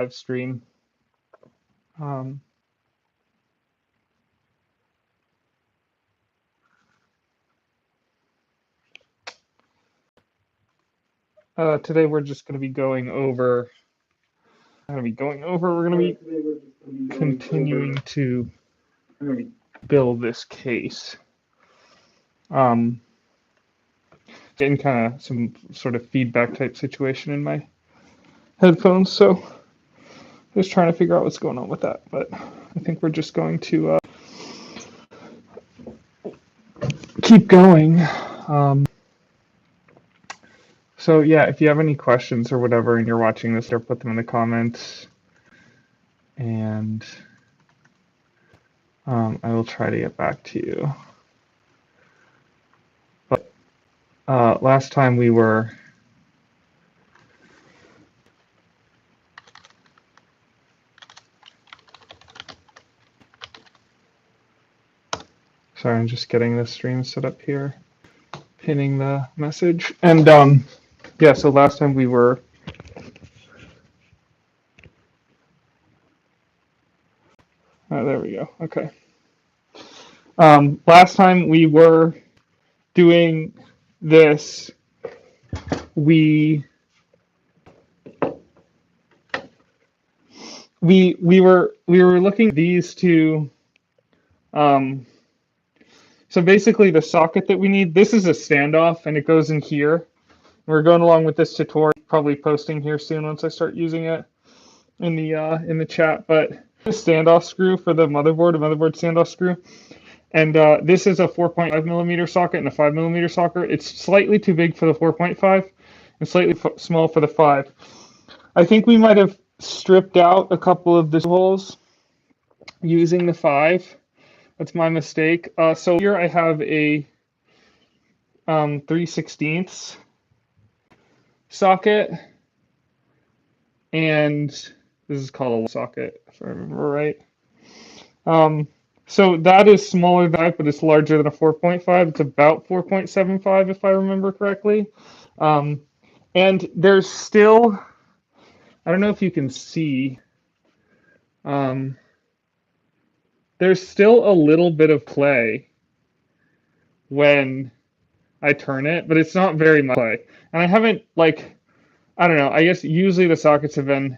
live stream. Today we're just going to be going over. We're going to be continuing to build this case. Getting kind of some sort of feedback type situation in my headphones, so just trying to figure out what's going on with that. But I think we're just going to keep going. So yeah, if you have any questions or whatever and you're watching this, or put them in the comments, and I will try to get back to you. But last time we were sorry, I'm just getting the stream set up here, pinning the message, and yeah, so last time we were there we go. Okay. Last time we were doing this, we were looking at these two. So basically, the socket that we need. This is a standoff, and it goes in here. We're going along with this tutorial. Probably posting here soon once I start using it in the chat. But the standoff screw for the motherboard, a motherboard standoff screw. And this is a 4.5 millimeter socket and a 5 millimeter socket. It's slightly too big for the 4.5 and slightly small for the 5. I think we might have stripped out a couple of the holes using the 5. That's my mistake. So here I have a 3/16 socket, and this is called a socket, if I remember right. So that is smaller than that, but it's larger than a 4.5. It's about 4.75, if I remember correctly. And there's still, I don't know if you can see, there's still a little bit of play when I turn it, but it's not very much play. And I haven't, like, I don't know, I guess usually the sockets have been,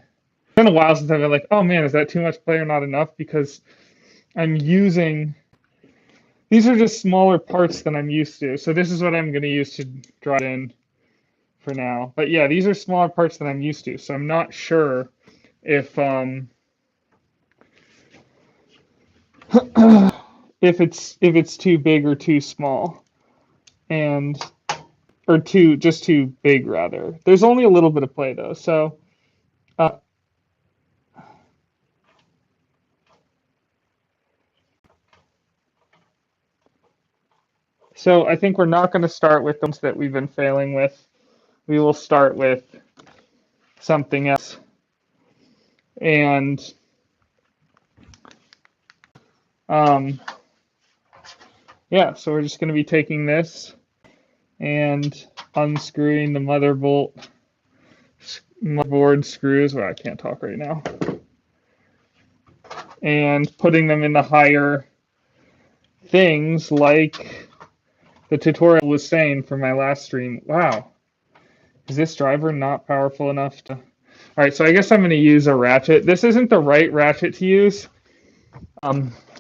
it's been a while since I've been like, oh man, is that too much play or not enough? Because I'm using, these are just smaller parts than I'm used to. So this is what I'm going to use to draw it in for now. But yeah, these are smaller parts than I'm used to. So I'm not sure if if it's too big or too small, and or just too big rather. There's only a little bit of play though. So so I think we're not going to start with the ones that we've been failing with. We will start with something else. And yeah, so we're just going to be taking this and unscrewing the motherboard screws. Well, I can't talk right now. And putting them in the higher things like the tutorial was saying for my last stream. Wow, is this driver not powerful enough to... All right, so I guess I'm going to use a ratchet. This isn't the right ratchet to use.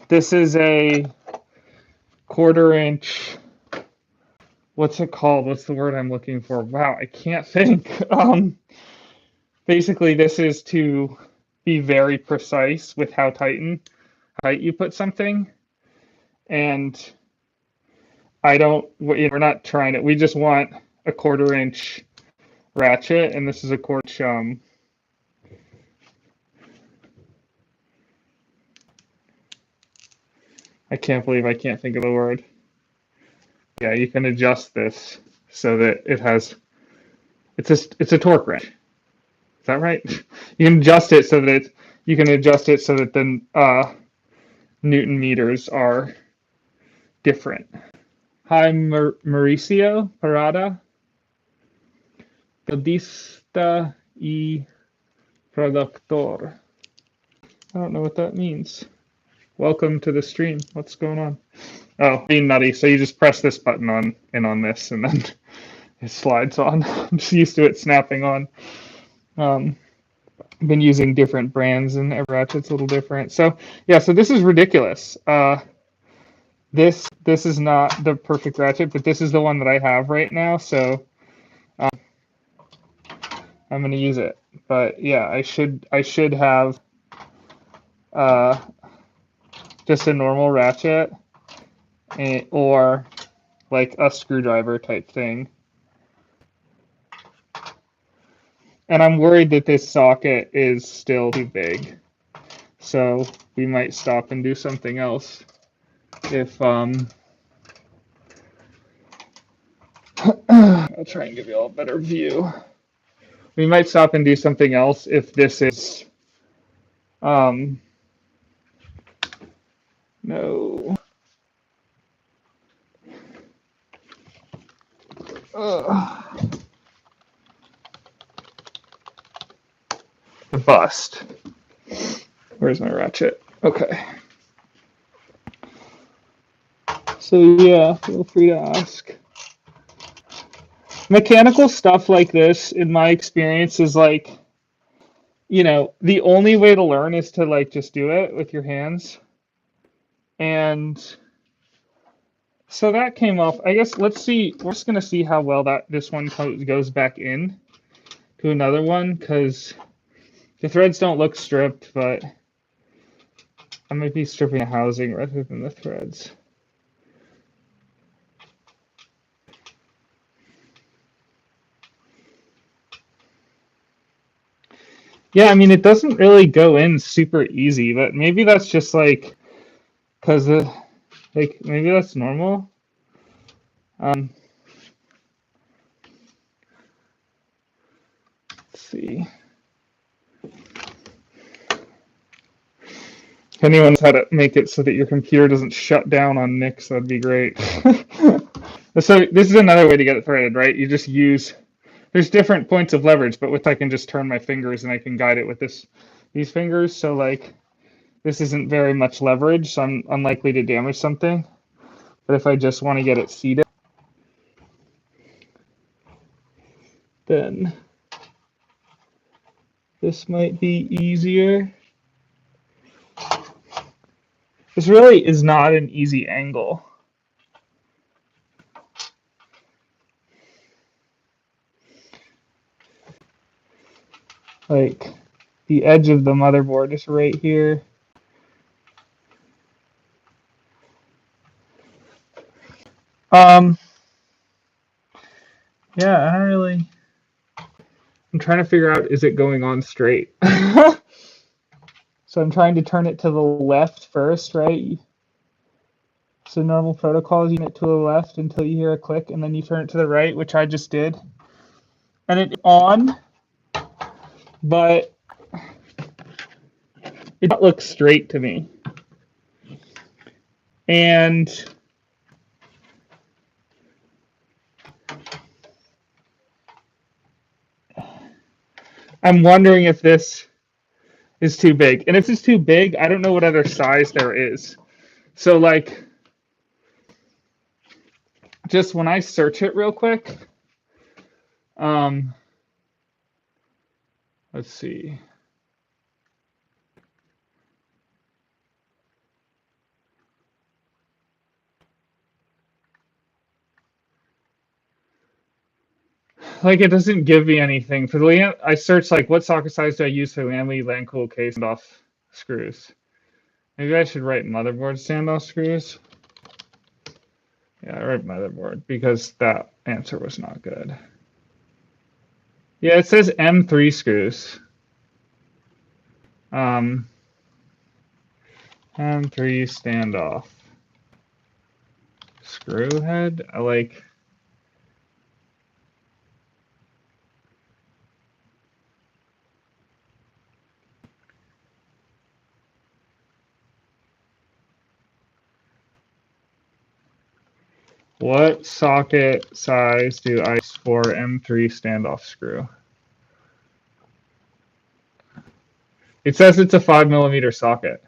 This is a 1/4 inch. What's it called? What's the word I'm looking for? Wow, I can't think. Basically, this is to be very precise with how tight you put something. And we're not trying it. We just want a 1/4 inch ratchet, and this is a 1/4 inch. I can't believe I can't think of the word. Yeah, you can adjust this so that it has, it's a torque wrench. Is that right? You can adjust it so that the Newton meters are different. Hi, Mauricio Parada. Godista y Productor. I don't know what that means. Welcome to the stream. What's going on? Oh, being nutty. So you just press this button on this, and then it slides on. I'm just used to it snapping on. Been using different brands, and every ratchet's a little different. So yeah, so this is ridiculous. This is not the perfect ratchet, but this is the one that I have right now. So I'm gonna use it. But yeah, I should have just a normal ratchet, or like a screwdriver type thing. And I'm worried that this socket is still too big. So we might stop and do something else if I'll try and give you all a better view. We might stop and do something else if this is no. The bust. Where's my ratchet? Okay. So yeah, feel free to ask. Mechanical stuff like this, in my experience, is like, the only way to learn is to like just do it with your hands. And so that came off. I guess let's see. We're just gonna see how well this one goes back in to another one, because the threads don't look stripped, but I might be stripping the housing rather than the threads. Yeah, I mean, it doesn't really go in super easy, but maybe that's just like, because maybe that's normal. Let's see. If anyone's how to make it so that your computer doesn't shut down on Nix, that'd be great. So this is another way to get it threaded, right? You just use, there's different points of leverage, but with I can just turn my fingers and I can guide it with these fingers. So like, this isn't very much leverage, so I'm unlikely to damage something. But if I just want to get it seated, then this might be easier. This really is not an easy angle. Like, the edge of the motherboard is right here. Yeah, I don't really. I'm trying to figure out, is it going on straight? So I'm trying to turn it to the left first, right? So normal protocol is you turn it to the left until you hear a click, and then you turn it to the right, which I just did. And it's on, but it doesn't look straight to me. And I'm wondering if this is too big. And if it's too big, I don't know what other size there is. So like, just when I search it real quick, let's see. Like, it doesn't give me anything. For the I searched like, what socket size do I use for Lamley Landcool case standoff screws? Maybe I should write motherboard standoff screws. Yeah, I write motherboard because that answer was not good. Yeah, it says M3 screws. M3 standoff screw head. I like. What socket size do I use for M3 standoff screw? It says it's a 5mm socket,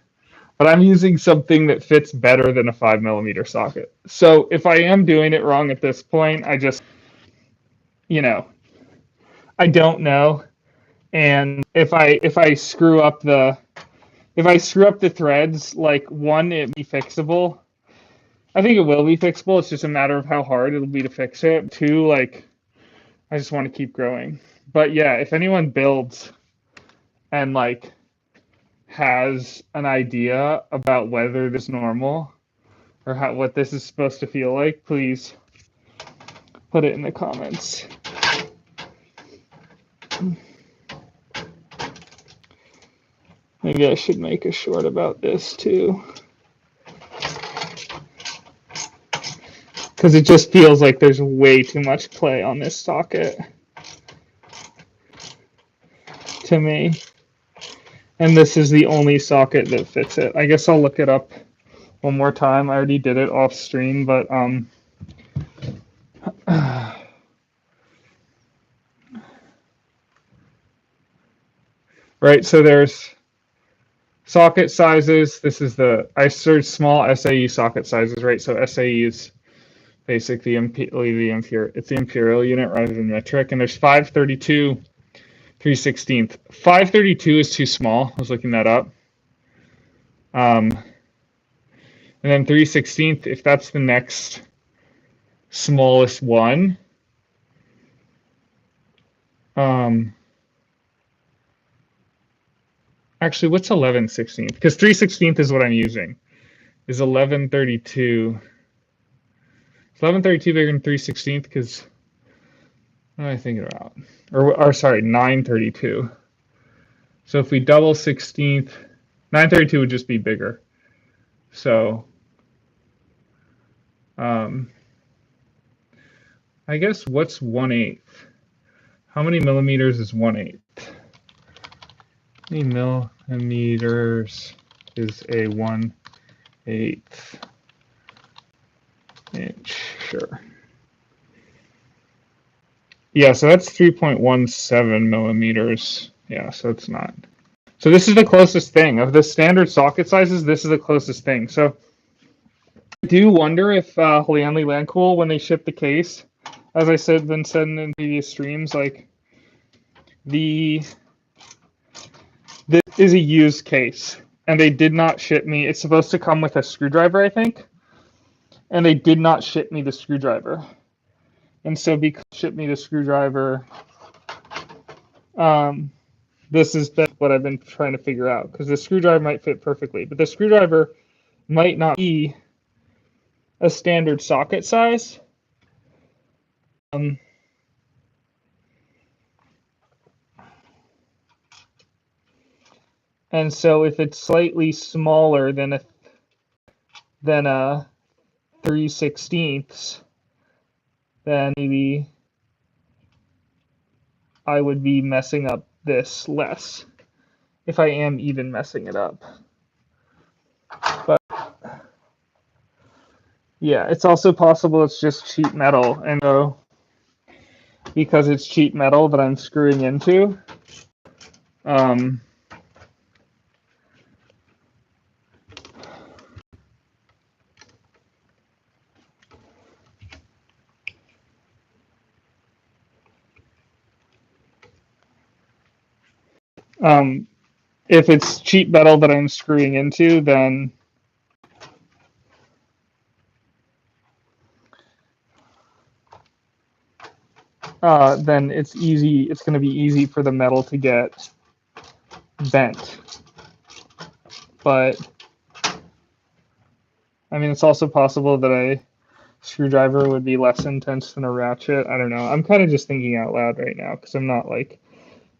but I'm using something that fits better than a 5mm socket. So if I am doing it wrong at this point, I just, you know, I don't know. And if I screw up the threads, like one, it be fixable. I think it will be fixable. It's just a matter of how hard it'll be to fix it. Two, like I just want to keep growing. But yeah, if anyone builds and like has an idea about whether this is normal or what this is supposed to feel like, please put it in the comments. Maybe I should make a short about this too. Because it just feels like there's way too much play on this socket to me. And this is the only socket that fits it. I guess I'll look it up one more time. I already did it off stream, but right, so there's socket sizes. This is I searched small SAE socket sizes, right? So SAE is basically it's the imperial unit rather than metric. And there's 532, 3/16. 532 is too small. I was looking that up. And then 3/16, if that's the next smallest one. Actually, what's 11/16? Because 3/16 is what I'm using. Is 1132. Is 1132 bigger than 3/16? Because what am I thinking about? Or sorry, 932. So if we double 16th, 932 would just be bigger. So I guess what's 1/8? How many millimeters is 1/8? How many millimeters is a 1/8 inch? Sure. Yeah, so that's 3.17 millimeters. Yeah, so it's not. So this is the closest thing. Of the standard socket sizes, this is the closest thing. So I do wonder if Holy Land Cool, when they ship the case, as I said, been said in previous streams, like this is a used case, and they did not ship me. It's supposed to come with a screwdriver, I think, and they did not ship me the screwdriver. And so because they shipped me the screwdriver, this is what I've been trying to figure out, because the screwdriver might fit perfectly, but the screwdriver might not be a standard socket size. And so if it's slightly smaller than a 3/16, then maybe I would be messing up this less, if I am even messing it up. But yeah, it's also possible it's just cheap metal, and so because it's cheap metal that I'm screwing into, if it's cheap metal that I'm screwing into, then it's easy. It's going to be easy for the metal to get bent. But I mean, it's also possible that a screwdriver would be less intense than a ratchet. I don't know. I'm kind of just thinking out loud right now, because I'm not like,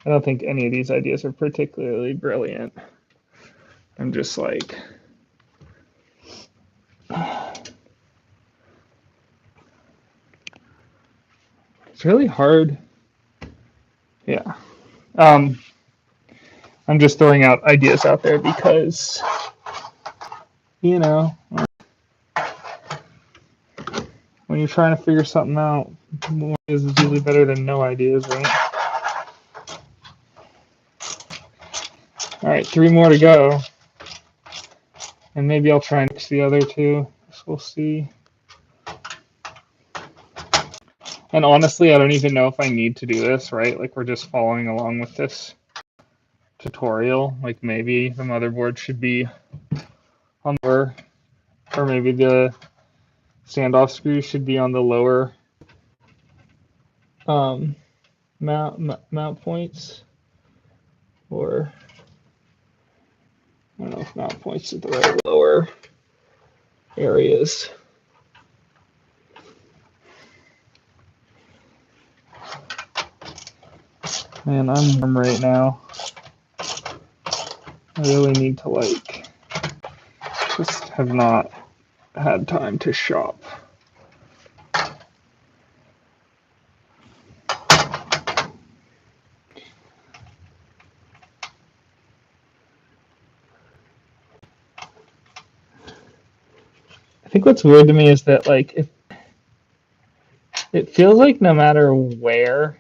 I don't think any of these ideas are particularly brilliant. I'm just like, it's really hard. Yeah. I'm just throwing out ideas out there because, you know, when you're trying to figure something out, more ideas is usually better than no ideas, right? All right, 3 more to go. And maybe I'll try and fix the other two. We'll see. And honestly, I don't even know if I need to do this, right? Like we're just following along with this tutorial. Like maybe the motherboard should be on the lower, or maybe the standoff screw should be on the lower mount points. Or I don't know if mount points are the right lower areas. Man, I'm warm right now. I really need to like just have not had time to shop. I think what's weird to me is that like if it feels like no matter where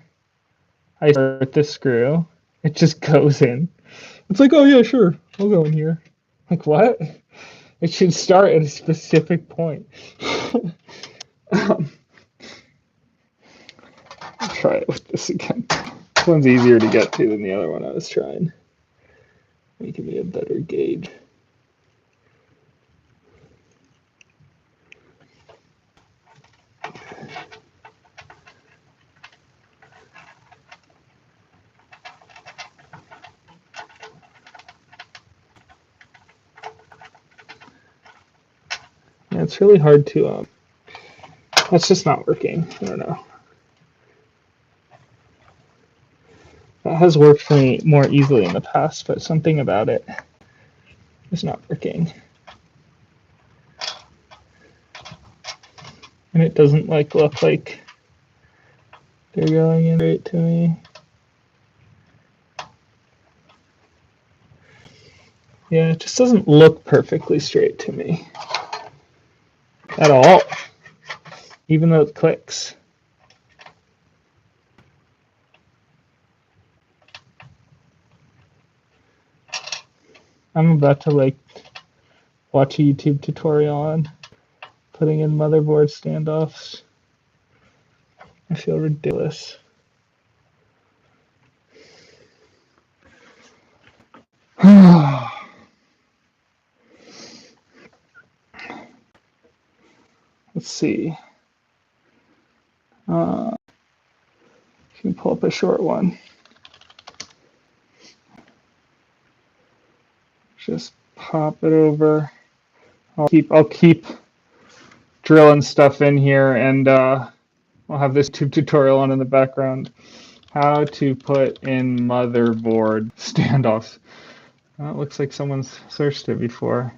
I start this screw, it just goes in. It's like, oh yeah, sure, I'll go in here. Like what? It should start at a specific point. I'll try it with this again. This one's easier to get to than the other one I was trying. Making me a better gauge. Yeah, it's really hard to, that's just not working. I don't know. That has worked for me more easily in the past, but something about it is not working. And it doesn't like look like they're going in right to me. Yeah, it just doesn't look perfectly straight to me. At all. Even though it clicks. I'm about to like watch a YouTube tutorial on putting in motherboard standoffs. I feel ridiculous. Let's see. You can pull up a short one. Just pop it over. I'll keep drilling stuff in here, and I'll have this tube tutorial on in the background. How to put in motherboard standoffs. It looks like someone's searched it before.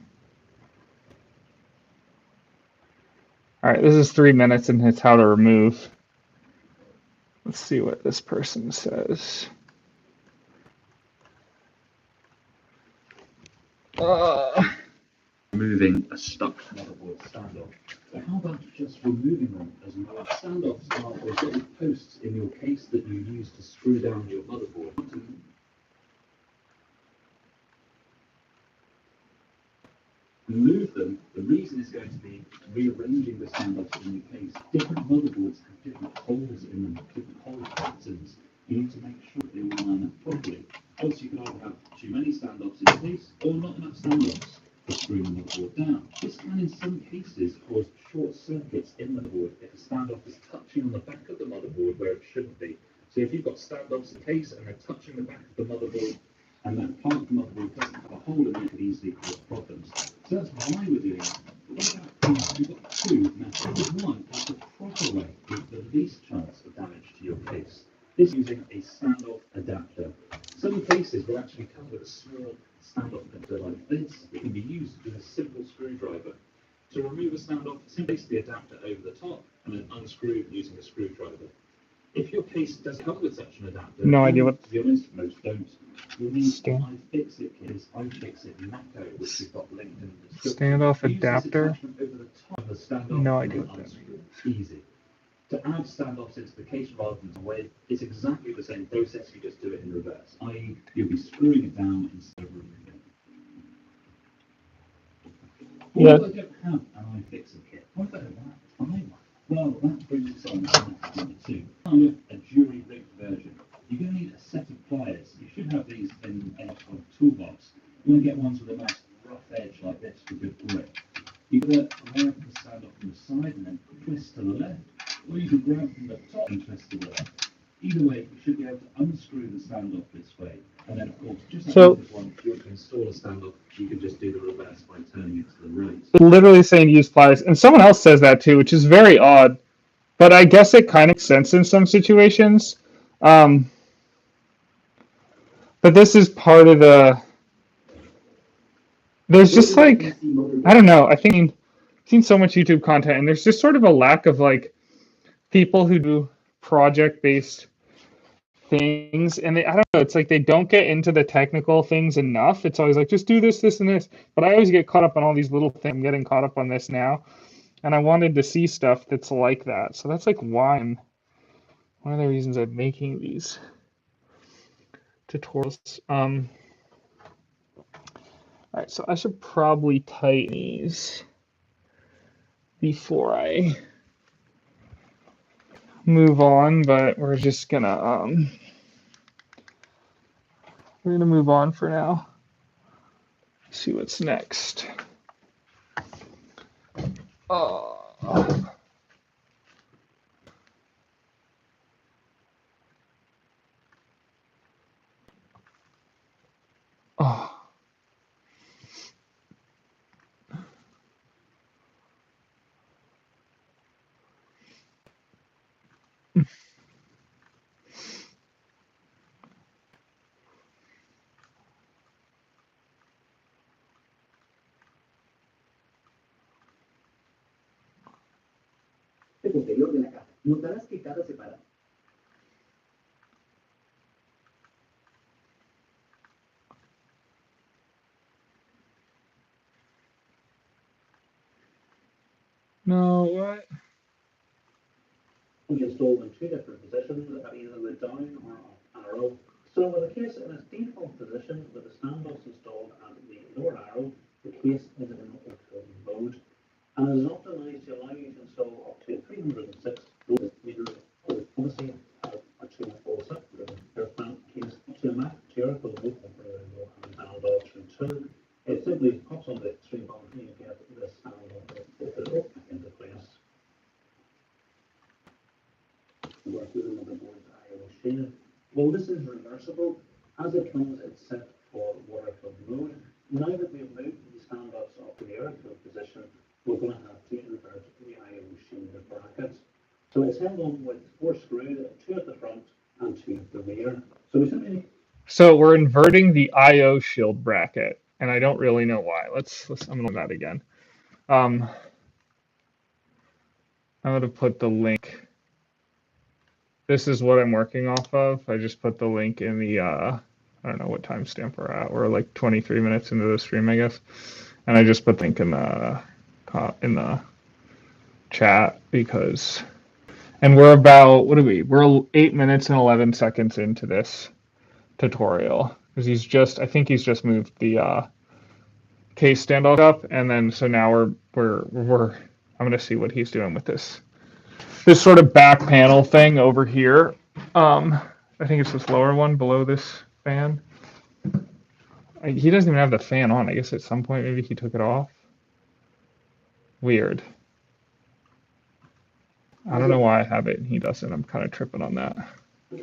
All right, this is 3 minutes, and it's how to remove. Let's see what this person says. Removing a stuck motherboard standoff. So how about just removing them as well? Standoffs are those little posts in your case that you use to screw down your motherboard. Remove them. The reason is going to be rearranging the standoffs in your case. Different motherboards have different holes in them, different hole patterns. You need to make sure they all line up properly. Else you can either have too many standoffs in your case or not enough standoffs to screw the motherboard down. This can in some cases cause short circuits in the motherboard if a standoff is touching on the back of the motherboard where it shouldn't be. So if you've got standoffs in the case and they're touching the back of the motherboard, and that part of the motherboard doesn't have a hole in it, it could easily cause problems. So that's why we're doing it. But what about we've got two methods. One is the proper way with the least chance of damage to your case. This is using a standoff adapter. Some cases will actually come with a small standoff adapter like this. It can be used with a simple screwdriver. To remove a standoff, simply place the adapter over the top and then unscrew using a screwdriver. If your case does come with such an adapter, no idea what. To be honest, most don't. You'll need iFixit case, iFixit Macro, which we've got linked in the description. Standoff adapter? Over the top of the standoff No idea what that means. Easy. To add standoffs into the case rather than away, it's exactly the same process, you just do it in reverse, i.e. you'll be screwing it down instead of removing it. Yeah. Well, I don't have an iFixer kit. What about that? Fine. Well, that brings us on to number two. Kind of a jury-rigged version. You're going to need a set of pliers. You should have these in any sort of toolbox. You want to get ones with a nice rough edge like this for good grip. You're going to grab the standoff from the side and then twist to the left, or you can grab from the top and twist to the left. Either way, you should be able to unscrew the standoff this way. And then, of course, just like this one, if you want to install a standoff, you can just do the reverse by turning it to the right. Literally saying use pliers. And someone else says that too, which is very odd. But I guess it kind of makes sense in some situations. But this is part of the... There's just like... I don't know. I think I've seen so much YouTube content, and there's just sort of a lack of like people who do project-based things, and I don't know, it's like they don't get into the technical things enough. It's always like, just do this, this, and this. But I always get caught up on all these little things. I'm getting caught up on this now. And I wanted to see stuff that's like that. So that's like why one of the reasons I'm making these tutorials. All right, so I should probably tighten these before I move on, but we're just gonna move on for now. See what's next. Oh. Oh. Posterior de la caja. Notarás que cada separado. No, what? Can be installed in two different positions at either the down or up arrow. So with the case in its default position, with the standoffs installed at the lower arrow, the case is in auto mode, and it is optimized to allow you to install up to 306 meters of policy or 247 aircraft case to a Mac theoretical mode and standoff return. It simply pops on the extreme button and you get the standoff bolted up into place. Work with another board IO shaded. Well, this is reversible. As it comes, it's set for waterfill mode. Now that we've moved the standoffs off to the airfill position, we're going to have to invert the IO shaded brackets. So it's held on with 4 screws, 2 at the front and 2 at the rear. So we simply... So we're inverting the IO shield bracket, and I don't really know why. I'm gonna do that again. I'm gonna put the link. This is what I'm working off of. I just put the link in the I don't know what timestamp we're at. We're like 23 minutes into the stream, I guess. And I just put the link in the chat because, and we're about, what are we? We're 8 minutes and 11 seconds into this tutorial because I think he's just moved the case standoff up, and then so now I'm gonna see what he's doing with this sort of back panel thing over here. I think it's this lower one below this fan. He doesn't even have the fan on. I guess at some point maybe he took it off. Weird. I don't know why I have it and he doesn't. I'm kind of tripping on that.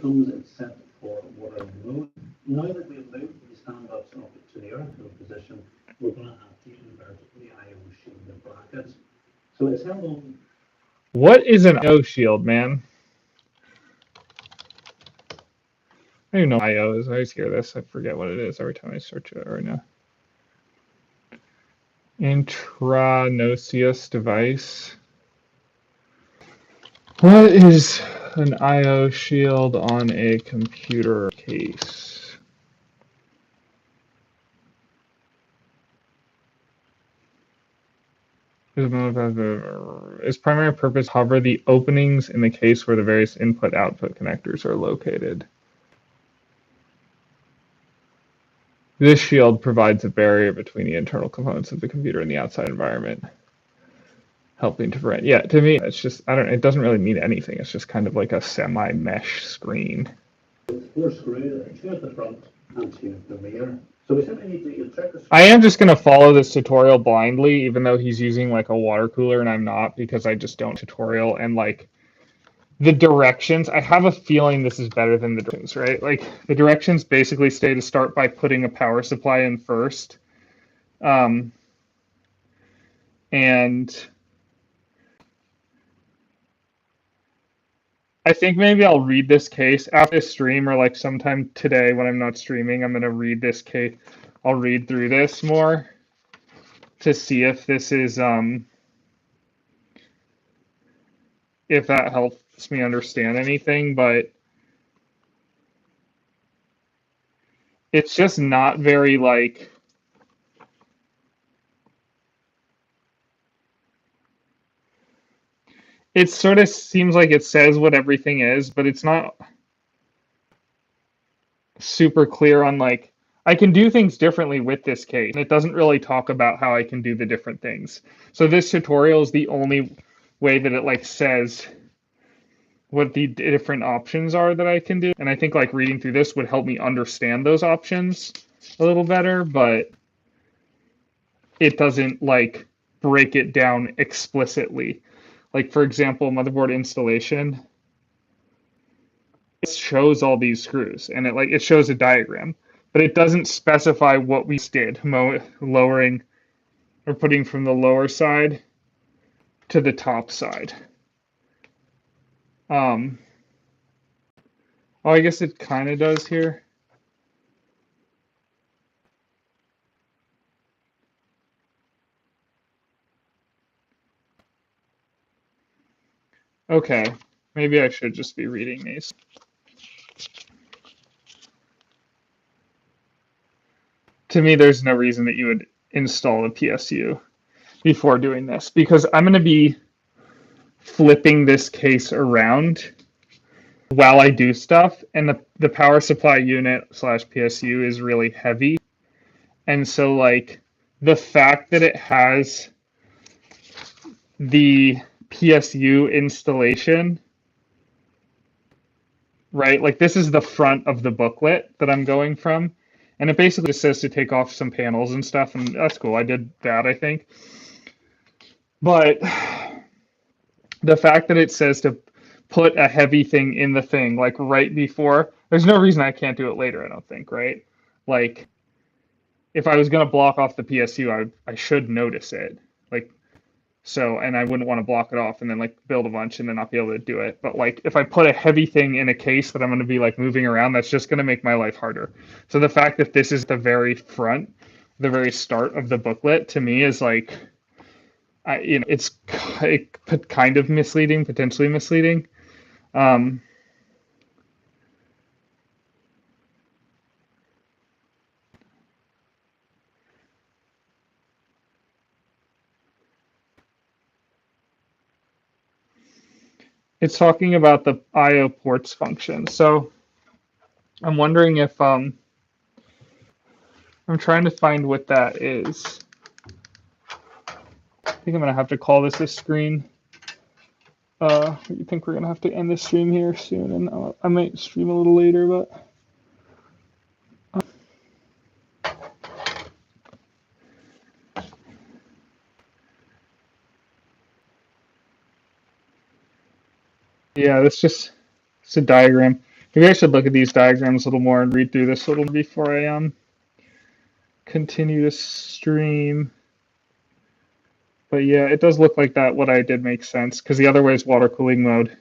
Comes and set for water mode. Now that we've moved the standoffs up to the airfill position, we're going to have to invert the IO shielded brackets. So it's held on. What is an IO shield, man? I don't even know what IO is. I always hear this. I forget what it is every time I search it right now. Intranosius device. What is an IO shield on a computer case? Its primary purpose cover the openings in the case where the various input-output connectors are located. This shield provides a barrier between the internal components of the computer and the outside environment, helping to prevent. Yeah, to me, it's just it doesn't really mean anything. It's just kind of like a semi-mesh screen. Four screws. Here's the front and here's the rear. So we simply need to check the. I am just going to follow this tutorial blindly, even though he's using like a water cooler and I'm not, because I just don't tutorial and like the directions. I have a feeling this is better than the directions, right? Like the directions basically say to start by putting a power supply in first. And I think maybe I'll read this case after this stream or like sometime today when I'm not streaming. I'm going to read this case. I'll read through this more to see if this is if that helps me understand anything, but it's just not very like it sort of seems like it says what everything is, but it's not super clear on like I can do things differently with this case. And it doesn't really talk about how I can do the different things. So this tutorial is the only way that it like says what the different options are that I can do. And I think like reading through this would help me understand those options a little better, but it doesn't like break it down explicitly. Like for example, motherboard installation, it shows all these screws and it shows a diagram, but it doesn't specify what we did, lowering or putting from the lower side to the top side. Oh, I guess it kind of does here. Okay, maybe I should just be reading these. To me, there's no reason that you would install a PSU before doing this, because I'm going to be flipping this case around while I do stuff, and the power supply unit / PSU is really heavy. And so like the fact that it has the PSU installation, right? Like this is the front of the booklet that I'm going from. And it basically says to take off some panels and stuff, and that's cool. I did that, I think. But the fact that it says to put a heavy thing in the thing, like right before, there's no reason I can't do it later, I don't think, right? Like, if I was going to block off the PSU, I should notice it. Like, so, and I wouldn't want to block it off and then like build a bunch and then not be able to do it. But like, if I put a heavy thing in a case that I'm going to be like moving around, that's just going to make my life harder. So the fact that this is the very front, the very start of the booklet, to me is like, it's kind of misleading, potentially misleading. It's talking about the I/O ports function. So I'm wondering if I'm trying to find what that is. I think I'm gonna have to call this a screen. I think we're gonna have to end the stream here soon, and I might stream a little later, but. Yeah, it's a diagram. Maybe I should look at these diagrams a little more and read through this a little before I continue to stream. But yeah, it does look like that. What I did makes sense, because the other way is water cooling mode,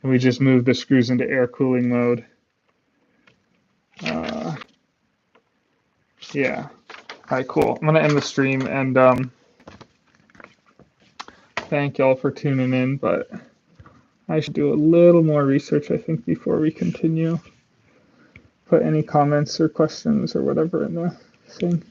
and we just move the screws into air cooling mode. Yeah. All right, cool. I'm gonna end the stream, and thank y'all for tuning in, but I should do a little more research, I think, before we continue. Put any comments or questions or whatever in the thing.